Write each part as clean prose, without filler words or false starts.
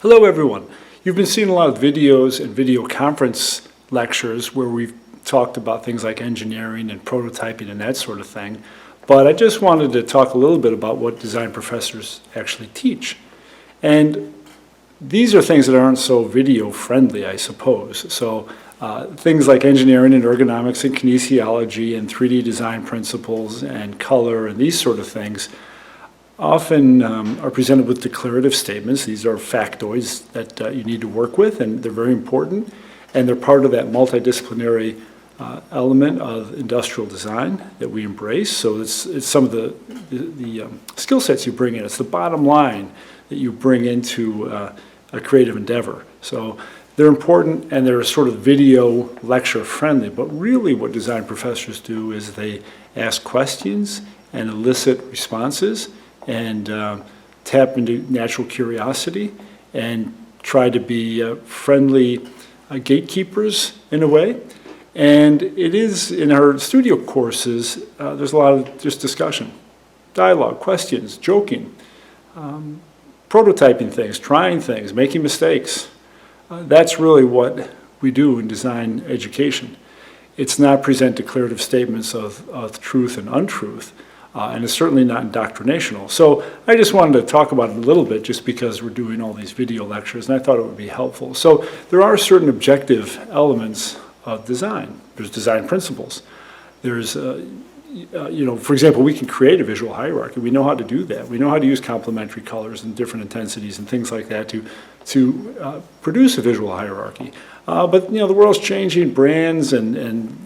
Hello everyone. You've been seeing a lot of videos and video conference lectures where we've talked about things like engineering and prototyping and that sort of thing. But I just wanted to talk a little bit about what design professors actually teach. And these are things that aren't so video friendly, I suppose. So things like engineering and ergonomics and kinesiology and 3D design principles and color and these sort of things often are presented with declarative statements. These are factoids that you need to work with, and they're very important, and they're part of that multidisciplinary element of industrial design that we embrace. So it's some of the skill sets you bring in. It's the bottom line that you bring into a creative endeavor. So they're important, and they're sort of video lecture friendly, but really what design professors do is they ask questions and elicit responses and tap into natural curiosity and try to be friendly gatekeepers in a way. And it is, in our studio courses, there's a lot of just discussion, dialogue, questions, joking, prototyping things, trying things, making mistakes. That's really what we do in design education. It's not present declarative statements of truth and untruth. And it's certainly not indoctrinational. So I just wanted to talk about it a little bit just because we're doing all these video lectures, and I thought it would be helpful. So there are certain objective elements of design. There's design principles. There's, for example, we can create a visual hierarchy. We know how to do that. We know how to use complementary colors and different intensities and things like that to produce a visual hierarchy. But the world's changing. Brands and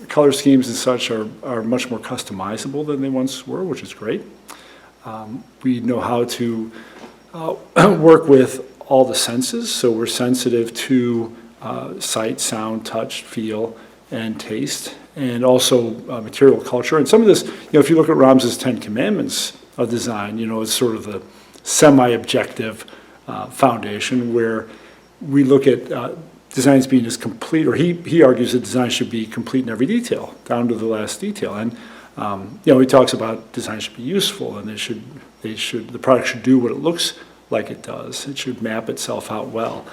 color schemes and such are much more customizable than they once were, which is great. We know how to work with all the senses, so we're sensitive to sight, sound, touch, feel, and taste, and also material culture. And some of this, if you look at Rams's 10 Commandments of design, it's sort of the semi-objective foundation where we look at designs being as complete, or he argues that design should be complete in every detail, down to the last detail. And he talks about design should be useful, and the product should do what it looks like it does. It should map itself out well.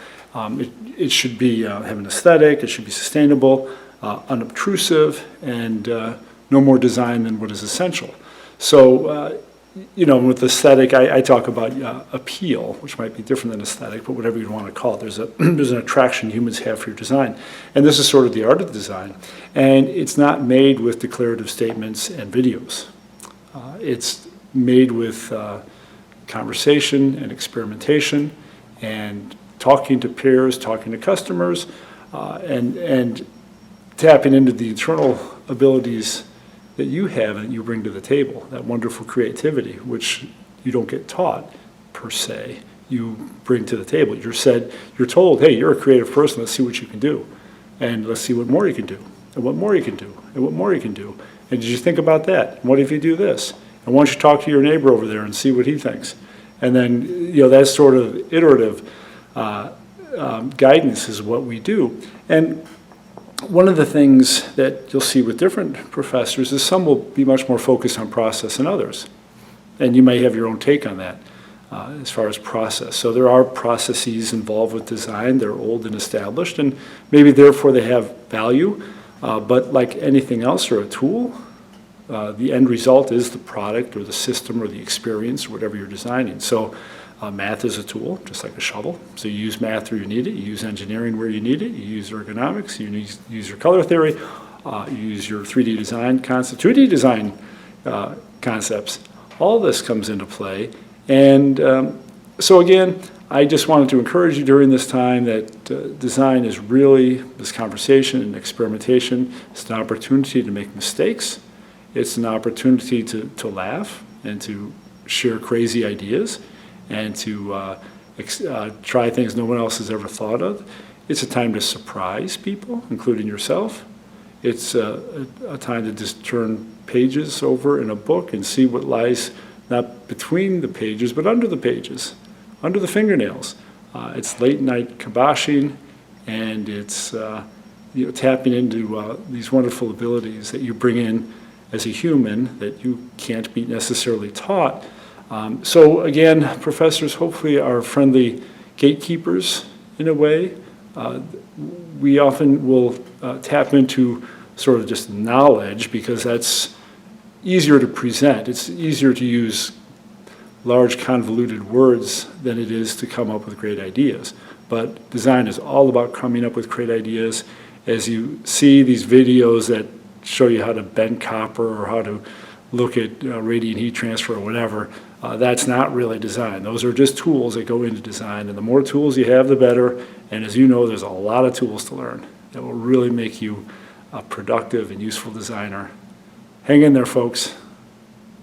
It should be have an aesthetic. It should be sustainable, unobtrusive, and no more design than what is essential. So. With aesthetic, I talk about appeal, which might be different than aesthetic, but whatever you want to call it. There's an attraction humans have for your design. And this is sort of the art of design. And it's not made with declarative statements and videos. It's made with conversation and experimentation and talking to peers, talking to customers, and tapping into the internal abilities that you have and you bring to the table, that wonderful creativity, which you don't get taught per se, you bring to the table. You're told, hey, you're a creative person, let's see what you can do. And let's see what more you can do, and what more you can do, and what more you can do. And did you think about that? What if you do this? And why don't you talk to your neighbor over there and see what he thinks? And then, that sort of iterative guidance is what we do. And one of the things that you'll see with different professors is some will be much more focused on process than others. And you may have your own take on that as far as process. So there are processes involved with design. They're old and established, and maybe therefore they have value. But like anything else or a tool, the end result is the product or the system or the experience or whatever you're designing. So math is a tool, just like a shovel. So you use math where you need it. You use engineering where you need it. You use ergonomics. You use your color theory. You use your 3D design concept, 2D design concepts. All this comes into play. And so again, I just wanted to encourage you during this time that design is really this conversation and experimentation. It's an opportunity to make mistakes. It's an opportunity to laugh and to share crazy ideas, and to try things no one else has ever thought of. It's a time to surprise people, including yourself. It's a time to just turn pages over in a book and see what lies not between the pages, but under the pages, under the fingernails. It's late night kiboshing, and it's tapping into these wonderful abilities that you bring in as a human that you can't be necessarily taught. So again, professors hopefully are friendly gatekeepers in a way. We often will tap into sort of just knowledge because that's easier to present. It's easier to use large convoluted words than it is to come up with great ideas. But design is all about coming up with great ideas. As you see these videos that show you how to bend copper or how to look at radiant heat transfer or whatever, that's not really design. Those are just tools that go into design, and the more tools you have, the better. And as you know, there's a lot of tools to learn that will really make you a productive and useful designer. Hang in there, folks.